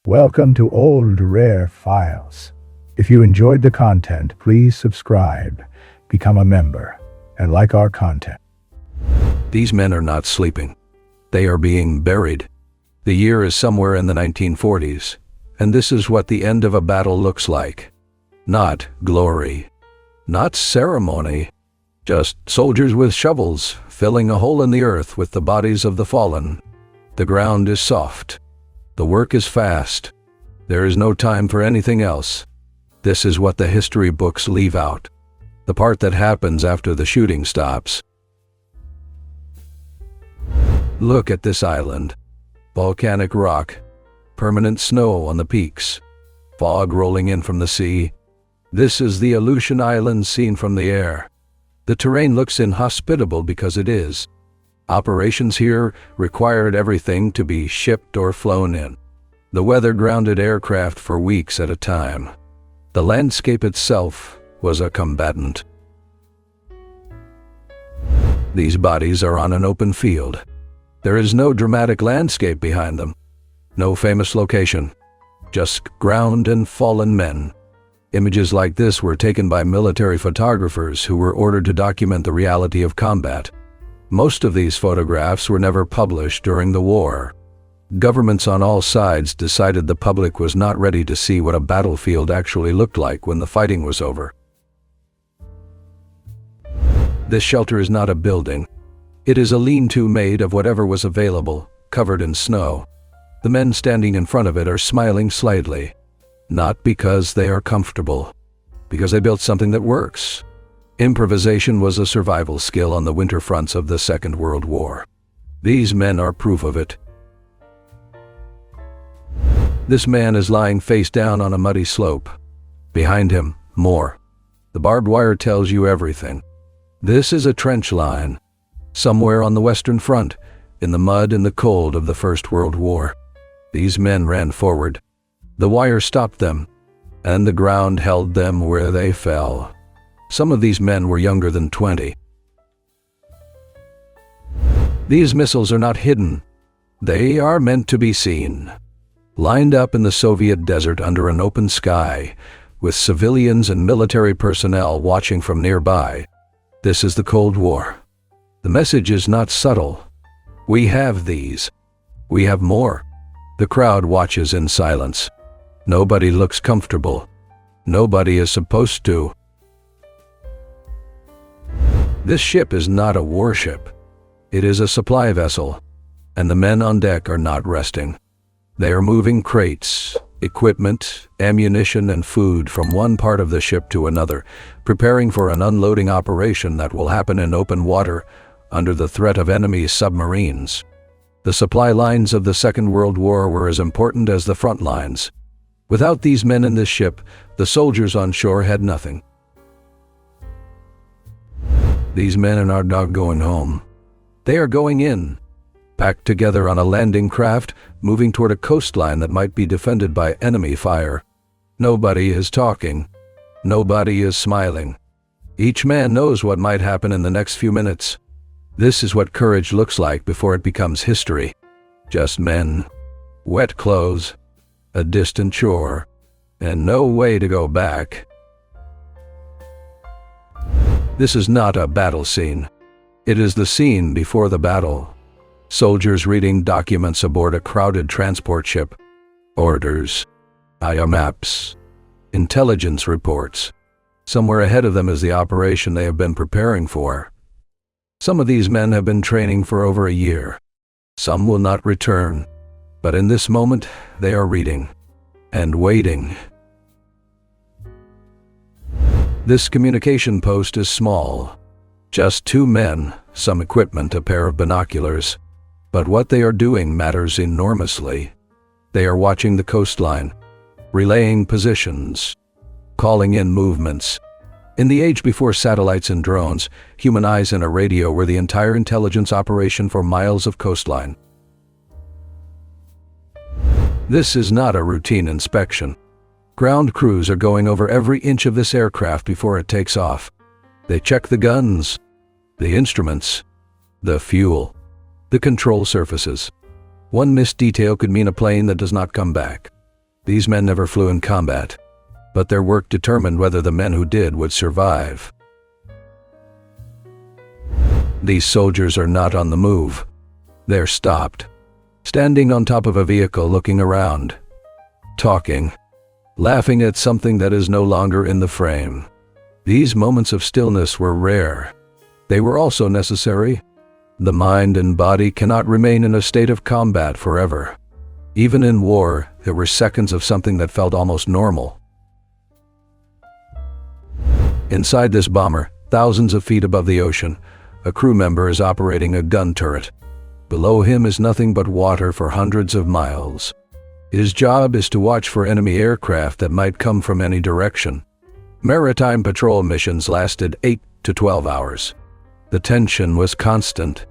Welcome to Old Rare Files. If you enjoyed the content, please subscribe, become a member, and like our content. These men are not sleeping. They are being buried. The year is somewhere in the 1940s, and this is what the end of a battle looks like. Not glory, not ceremony, just soldiers with shovels filling a hole in the earth with the bodies of the fallen. The ground is soft. The work is fast. There is no time for anything else. This is what the history books leave out, the part that happens after the shooting stops. Look at this island. Volcanic rock, permanent snow on the peaks, fog rolling in from the sea. This is the Aleutian Islands seen from the air. The terrain looks inhospitable because it is. Operations here required everything to be shipped or flown in. The weather grounded aircraft for weeks at a time. The landscape itself was a combatant. These bodies are on an open field. There is no dramatic landscape behind them, no famous location, just ground and fallen men. Images like this were taken by military photographers who were ordered to document the reality of combat. Most of these photographs were never published during the war. Governments on all sides decided the public was not ready to see what a battlefield actually looked like when the fighting was over. This shelter is not a building. It is a lean-to made of whatever was available, covered in snow. The men standing in front of it are smiling slightly, not because they are comfortable, because they built something that works. Improvisation was a survival skill on the winter fronts of the Second World War. These men are proof of it. This man is lying face down on a muddy slope. Behind him, more. The barbed wire tells you everything. This is a trench line, somewhere on the Western Front, in the mud and the cold of the First World War. These men ran forward. The wire stopped them, and the ground held them where they fell. Some of these men were younger than 20. These missiles are not hidden. They are meant to be seen. Lined up in the Soviet desert under an open sky, with civilians and military personnel watching from nearby. This is the Cold War. The message is not subtle. We have these. We have more. The crowd watches in silence. Nobody looks comfortable. Nobody is supposed to. This ship is not a warship. It is a supply vessel, and the men on deck are not resting. They are moving crates, equipment, ammunition, and food from one part of the ship to another, preparing for an unloading operation that will happen in open water under the threat of enemy submarines. The supply lines of the Second World War were as important as the front lines. Without these men in this ship, the soldiers on shore had nothing. These men are not going home. They are going in, packed together on a landing craft, moving toward a coastline that might be defended by enemy fire. Nobody is talking. Nobody is smiling. Each man knows what might happen in the next few minutes. This is what courage looks like before it becomes history. Just men, wet clothes, a distant shore, and no way to go back. This is not a battle scene. It is the scene before the battle. Soldiers reading documents aboard a crowded transport ship. Orders, IA maps, intelligence reports. Somewhere ahead of them is the operation they have been preparing for. Some of these men have been training for over a year. Some will not return. But in this moment, they are reading and waiting. This communication post is small. Just 2 men, some equipment, a pair of binoculars. But what they are doing matters enormously. They are watching the coastline, relaying positions, calling in movements. In the age before satellites and drones, human eyes and a radio were the entire intelligence operation for miles of coastline. This is not a routine inspection. Ground crews are going over every inch of this aircraft before it takes off. They check the guns, the instruments, the fuel, the control surfaces. One missed detail could mean a plane that does not come back. These men never flew in combat, but their work determined whether the men who did would survive. These soldiers are not on the move. They're stopped, standing on top of a vehicle looking around, talking, laughing at something that is no longer in the frame. These moments of stillness were rare. They were also necessary. The mind and body cannot remain in a state of combat forever. Even in war, there were seconds of something that felt almost normal. Inside this bomber, thousands of feet above the ocean, a crew member is operating a gun turret. Below him is nothing but water for hundreds of miles. His job is to watch for enemy aircraft that might come from any direction. Maritime patrol missions lasted 8 to 12 hours. The tension was constant.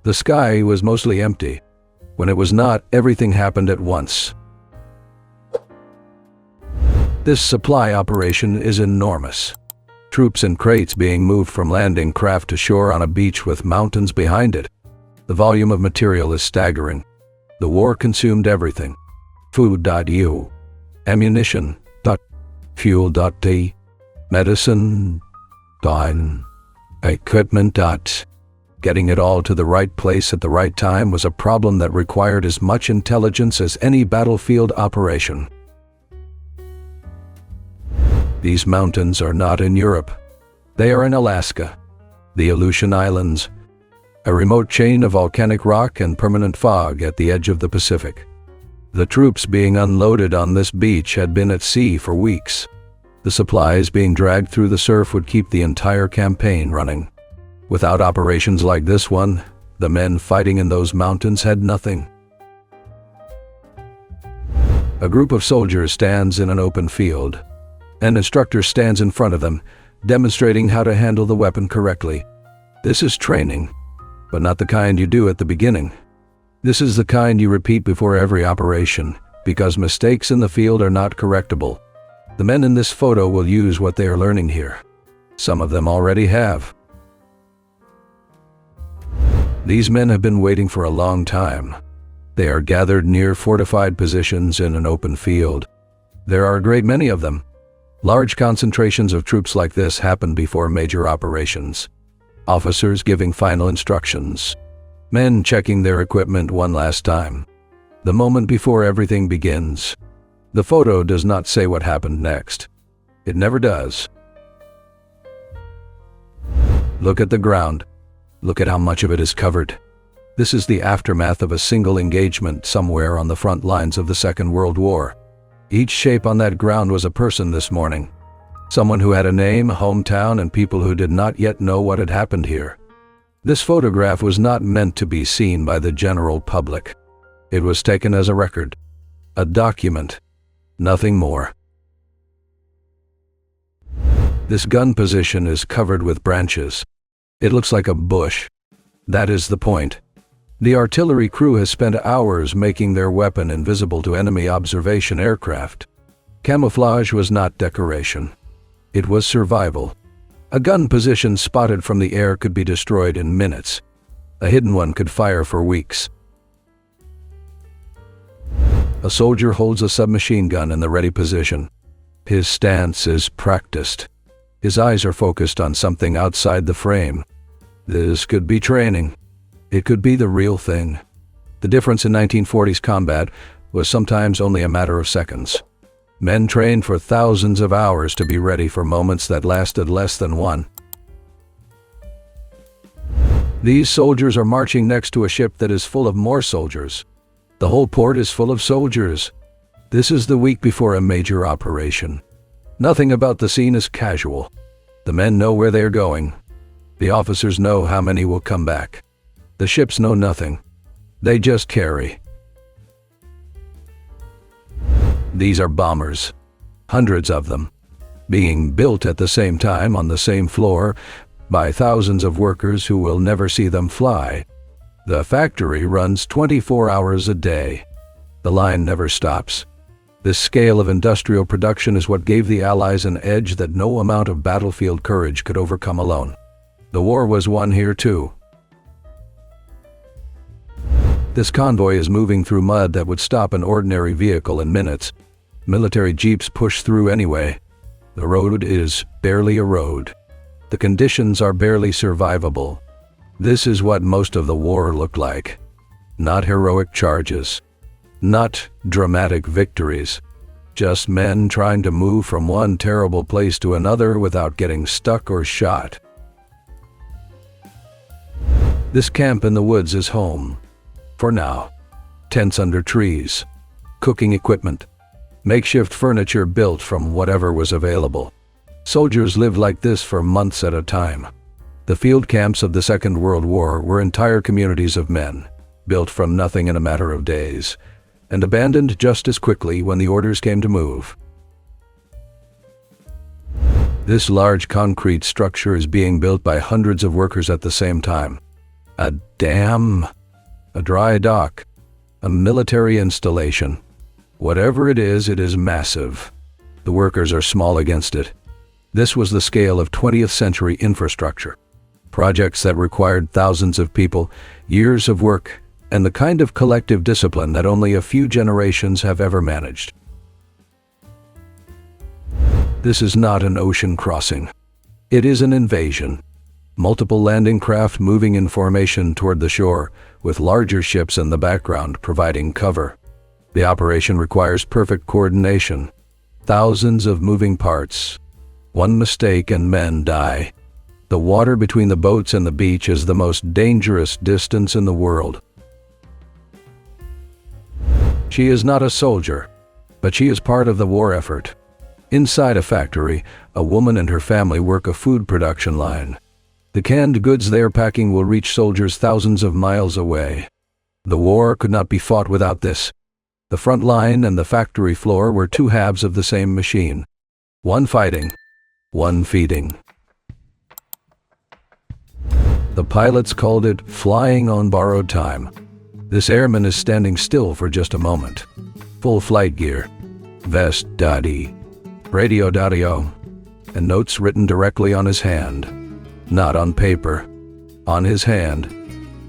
The sky was mostly empty. When it was not, everything happened at once. This supply operation is enormous. Troops in crates being moved from landing craft to shore on a beach with mountains behind it. The volume of material is staggering. The war consumed everything. Food.eu, ammunition, fuel.t, medicine, equipment. Getting it all to the right place at the right time was a problem that required as much intelligence as any battlefield operation. These mountains are not in Europe. They are in Alaska, the Aleutian Islands, a remote chain of volcanic rock and permanent fog at the edge of the Pacific. The troops being unloaded on this beach had been at sea for weeks. The supplies being dragged through the surf would keep the entire campaign running. Without operations like this one, the men fighting in those mountains had nothing. A group of soldiers stands in an open field. An instructor stands in front of them, demonstrating how to handle the weapon correctly. This is training, but not the kind you do at the beginning. This is the kind you repeat before every operation, because mistakes in the field are not correctable. The men in this photo will use what they are learning here. Some of them already have. These men have been waiting for a long time. They are gathered near fortified positions in an open field. There are a great many of them. Large concentrations of troops like this happen before major operations. Officers giving final instructions. Men checking their equipment one last time. The moment before everything begins. The photo does not say what happened next. It never does. Look at the ground. Look at how much of it is covered. This is the aftermath of a single engagement somewhere on the front lines of the Second World War. Each shape on that ground was a person this morning. Someone who had a name, a hometown, and people who did not yet know what had happened here. This photograph was not meant to be seen by the general public. It was taken as a record, a document, nothing more. This gun position is covered with branches. It looks like a bush. That is the point. The artillery crew has spent hours making their weapon invisible to enemy observation aircraft. Camouflage was not decoration. It was survival. A gun position spotted from the air could be destroyed in minutes. A hidden one could fire for weeks. A soldier holds a submachine gun in the ready position. His stance is practiced. His eyes are focused on something outside the frame. This could be training. It could be the real thing. The difference in 1940s combat was sometimes only a matter of seconds. Men trained for thousands of hours to be ready for moments that lasted less than one. These soldiers are marching next to a ship that is full of more soldiers. The whole port is full of soldiers. This is the week before a major operation. Nothing about the scene is casual. The men know where they are going. The officers know how many will come back. The ships know nothing. They just carry. These are bombers. Hundreds of them. Being built at the same time on the same floor by thousands of workers who will never see them fly. The factory runs 24 hours a day. The line never stops. This scale of industrial production is what gave the Allies an edge that no amount of battlefield courage could overcome alone. The war was won here too. This convoy is moving through mud that would stop an ordinary vehicle in minutes. Military jeeps push through anyway. The road is barely a road. The conditions are barely survivable. This is what most of the war looked like. Not heroic charges. Not dramatic victories. Just men trying to move from one terrible place to another without getting stuck or shot. This camp in the woods is home. For now. Tents under trees. Cooking equipment. Makeshift furniture built from whatever was available. Soldiers lived like this for months at a time. The field camps of the Second World War were entire communities of men, built from nothing in a matter of days, and abandoned just as quickly when the orders came to move. This large concrete structure is being built by hundreds of workers at the same time. A dam, a dry dock, a military installation. Whatever it is massive. The workers are small against it. This was the scale of 20th century infrastructure. Projects that required thousands of people, years of work, and the kind of collective discipline that only a few generations have ever managed. This is not an ocean crossing. It is an invasion. Multiple landing craft moving in formation toward the shore, with larger ships in the background providing cover. The operation requires perfect coordination. Thousands of moving parts. One mistake and men die. The water between the boats and the beach is the most dangerous distance in the world. She is not a soldier, but she is part of the war effort. Inside a factory, a woman and her family work a food production line. The canned goods they are packing will reach soldiers thousands of miles away. The war could not be fought without this. The front line and the factory floor were two halves of the same machine. One fighting, one feeding. The pilots called it flying on borrowed time. This airman is standing still for just a moment. Full flight gear, vest daddy, radio daddy-o, and notes written directly on his hand. Not on paper, on his hand.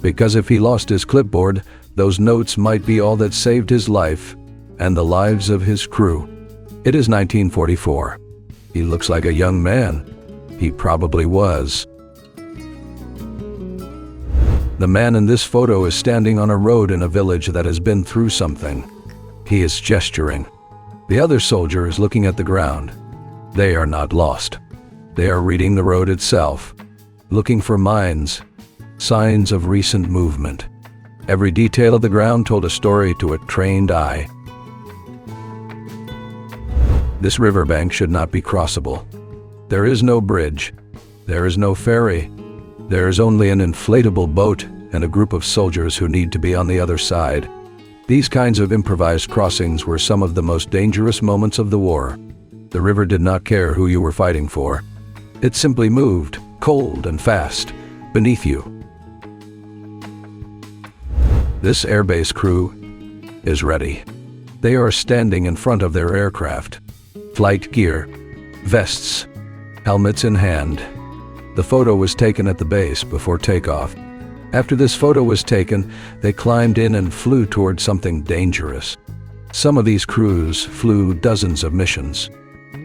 Because if he lost his clipboard, those notes might be all that saved his life and the lives of his crew. It is 1944. He looks like a young man. He probably was. The man in this photo is standing on a road in a village that has been through something. He is gesturing. The other soldier is looking at the ground. They are not lost. They are reading the road itself, looking for mines, signs of recent movement. Every detail of the ground told a story to a trained eye. This riverbank should not be crossable. There is no bridge. There is no ferry. There is only an inflatable boat and a group of soldiers who need to be on the other side. These kinds of improvised crossings were some of the most dangerous moments of the war. The river did not care who you were fighting for. It simply moved, cold and fast, beneath you. This airbase crew is ready. They are standing in front of their aircraft. Flight gear, vests, helmets in hand. The photo was taken at the base before takeoff. After this photo was taken, they climbed in and flew toward something dangerous. Some of these crews flew dozens of missions.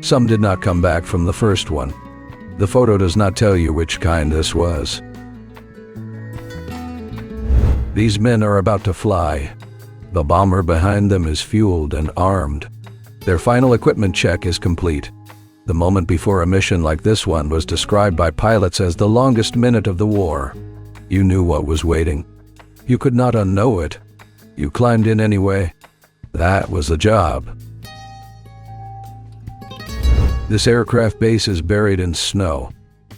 Some did not come back from the first one. The photo does not tell you which kind this was. These men are about to fly. The bomber behind them is fueled and armed. Their final equipment check is complete. The moment before a mission like this one was described by pilots as the longest minute of the war. You knew what was waiting. You could not unknow it. You climbed in anyway. That was the job. This aircraft base is buried in snow.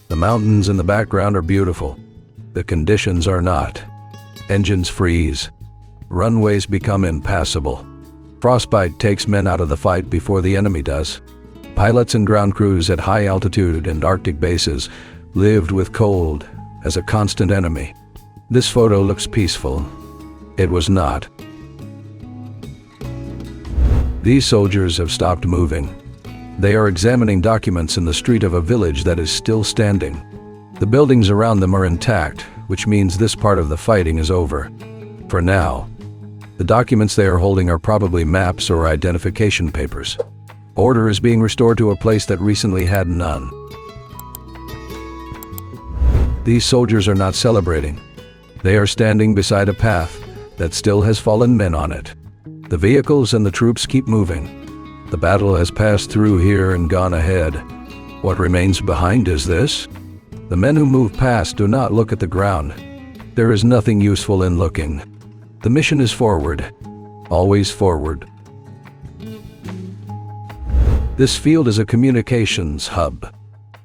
The mountains in the background are beautiful. The conditions are not. Engines freeze. Runways become impassable. Frostbite takes men out of the fight before the enemy does. Pilots and ground crews at high altitude and Arctic bases lived with cold as a constant enemy. This photo looks peaceful. It was not. These soldiers have stopped moving. They are examining documents in the street of a village that is still standing. The buildings around them are intact, which means this part of the fighting is over. For now. The documents they are holding are probably maps or identification papers. Order is being restored to a place that recently had none. These soldiers are not celebrating. They are standing beside a path that still has fallen men on it. The vehicles and the troops keep moving. The battle has passed through here and gone ahead. What remains behind is this. The men who move past do not look at the ground. There is nothing useful in looking. The mission is forward, always forward. This field is a communications hub.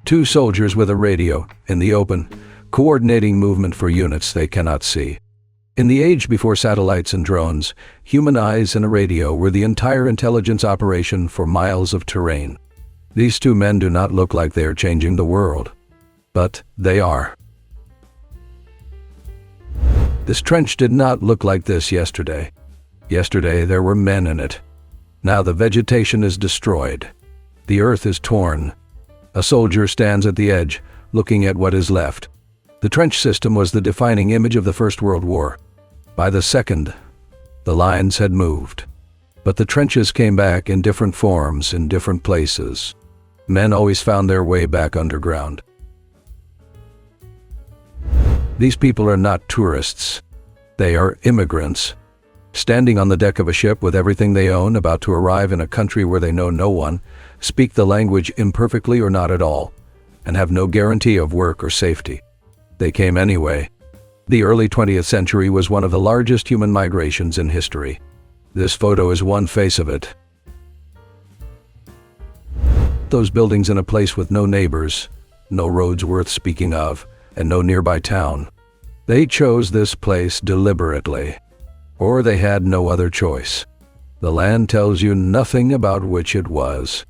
2 soldiers with a radio, in the open, coordinating movement for units they cannot see. In the age before satellites and drones, human eyes and a radio were the entire intelligence operation for miles of terrain. These 2 men do not look like they are changing the world, but they are. This trench did not look like this yesterday. Yesterday there were men in it. Now the vegetation is destroyed. The earth is torn. A soldier stands at the edge, looking at what is left. The trench system was the defining image of the First World War. By the second, the lines had moved. But the trenches came back in different forms, in different places. Men always found their way back underground. These people are not tourists. They are immigrants, standing on the deck of a ship with everything they own, about to arrive in a country where they know no one, speak the language imperfectly or not at all, and have no guarantee of work or safety. They came anyway. The early 20th century was one of the largest human migrations in history. This photo is one face of it. Those buildings in a place with no neighbors, no roads worth speaking of, and no nearby town. They chose this place deliberately, or they had no other choice. The land tells you nothing about which it was.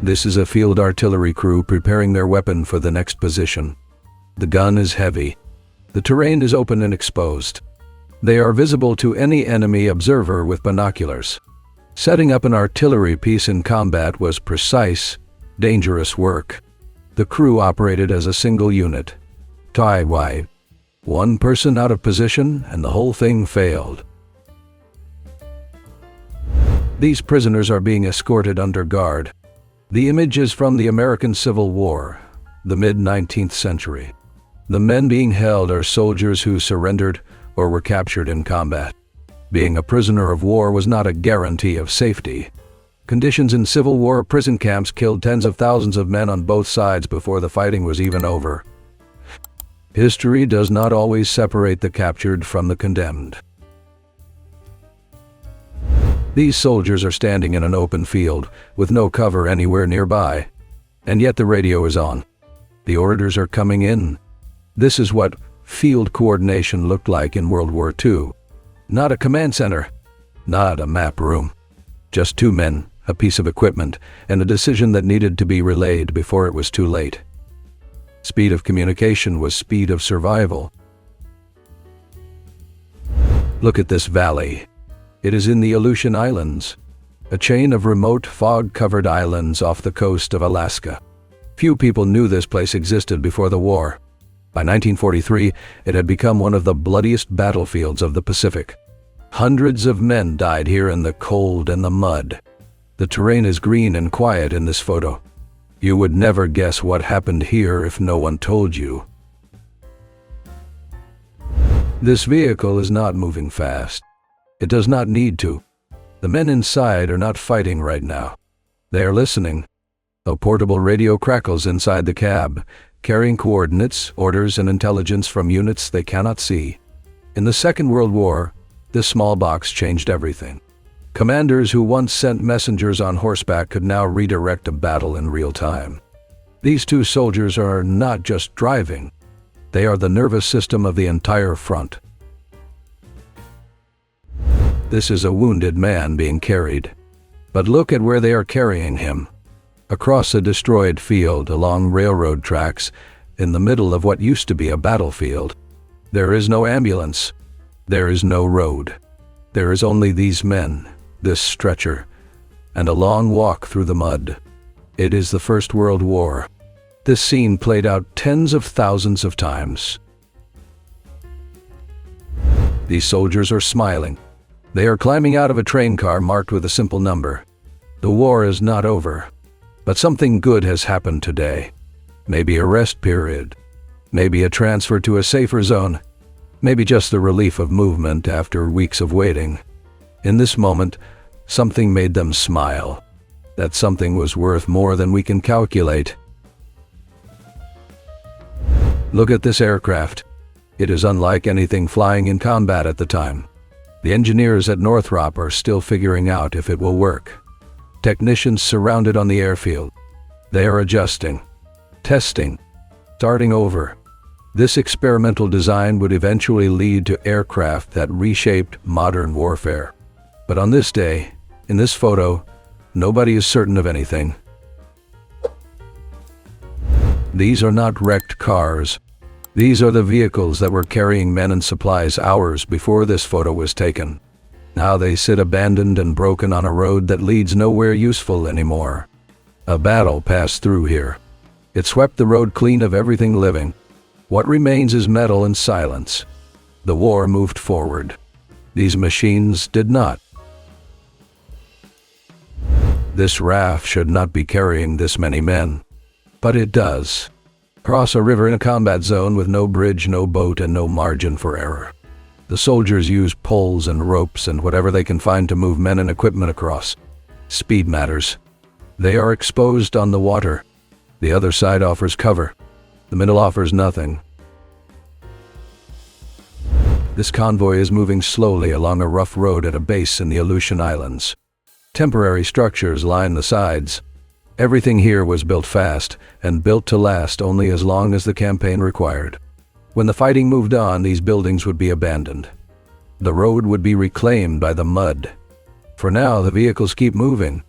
This is a field artillery crew preparing their weapon for the next position. The gun is heavy. The terrain is open and exposed. They are visible to any enemy observer with binoculars. Setting up an artillery piece in combat was precise, dangerous work. The crew operated as a single unit. WWII. 1 person out of position and the whole thing failed. These prisoners are being escorted under guard. The image is from the American Civil War, the mid-19th century. The men being held are soldiers who surrendered or were captured in combat. Being a prisoner of war was not a guarantee of safety. Conditions in Civil War prison camps killed tens of thousands of men on both sides before the fighting was even over. History does not always separate the captured from the condemned. These soldiers are standing in an open field with no cover anywhere nearby, and yet the radio is on. The orders are coming in. This is what field coordination looked like in World War II. Not a command center, not a map room. Just 2 men, a piece of equipment, and a decision that needed to be relayed before it was too late. Speed of communication was speed of survival. Look at this valley. It is in the Aleutian Islands, a chain of remote fog-covered islands off the coast of Alaska. Few people knew this place existed before the war. By 1943, it had become one of the bloodiest battlefields of the Pacific. Hundreds of men died here in the cold and the mud. The terrain is green and quiet in this photo. You would never guess what happened here if no one told you. This vehicle is not moving fast. It does not need to. The men inside are not fighting right now. They are listening. A portable radio crackles inside the cab, carrying coordinates, orders, and intelligence from units they cannot see. In the Second World War, this small box changed everything. Commanders who once sent messengers on horseback could now redirect a battle in real time. These 2 soldiers are not just driving. They are the nervous system of the entire front. This is a wounded man being carried. But look at where they are carrying him. Across a destroyed field, along railroad tracks, in the middle of what used to be a battlefield. There is no ambulance. There is no road. There is only these men, this stretcher, and a long walk through the mud. It is the First World War. This scene played out tens of thousands of times. These soldiers are smiling. They are climbing out of a train car marked with a simple number. The war is not over, but something good has happened today. Maybe a rest period, maybe a transfer to a safer zone, maybe just the relief of movement after weeks of waiting. In this moment, something made them smile. That something was worth more than we can calculate. Look at this aircraft. It is unlike anything flying in combat at the time. The engineers at Northrop are still figuring out if it will work. Technicians surrounded on the airfield. They are adjusting, testing, starting over. This experimental design would eventually lead to aircraft that reshaped modern warfare. But on this day, in this photo, nobody is certain of anything. These are not wrecked cars. These are the vehicles that were carrying men and supplies hours before this photo was taken. Now they sit abandoned and broken on a road that leads nowhere useful anymore. A battle passed through here. It swept the road clean of everything living. What remains is metal and silence. The war moved forward. These machines did not. This raft should not be carrying this many men, but it does. Cross a river in a combat zone with no bridge, no boat, and no margin for error. The soldiers use poles and ropes and whatever they can find to move men and equipment across. Speed matters. They are exposed on the water. The other side offers cover. The middle offers nothing. This convoy is moving slowly along a rough road at a base in the Aleutian Islands. Temporary structures line the sides. Everything here was built fast and built to last only as long as the campaign required. When the fighting moved on, these buildings would be abandoned. The road would be reclaimed by the mud. For now, the vehicles keep moving.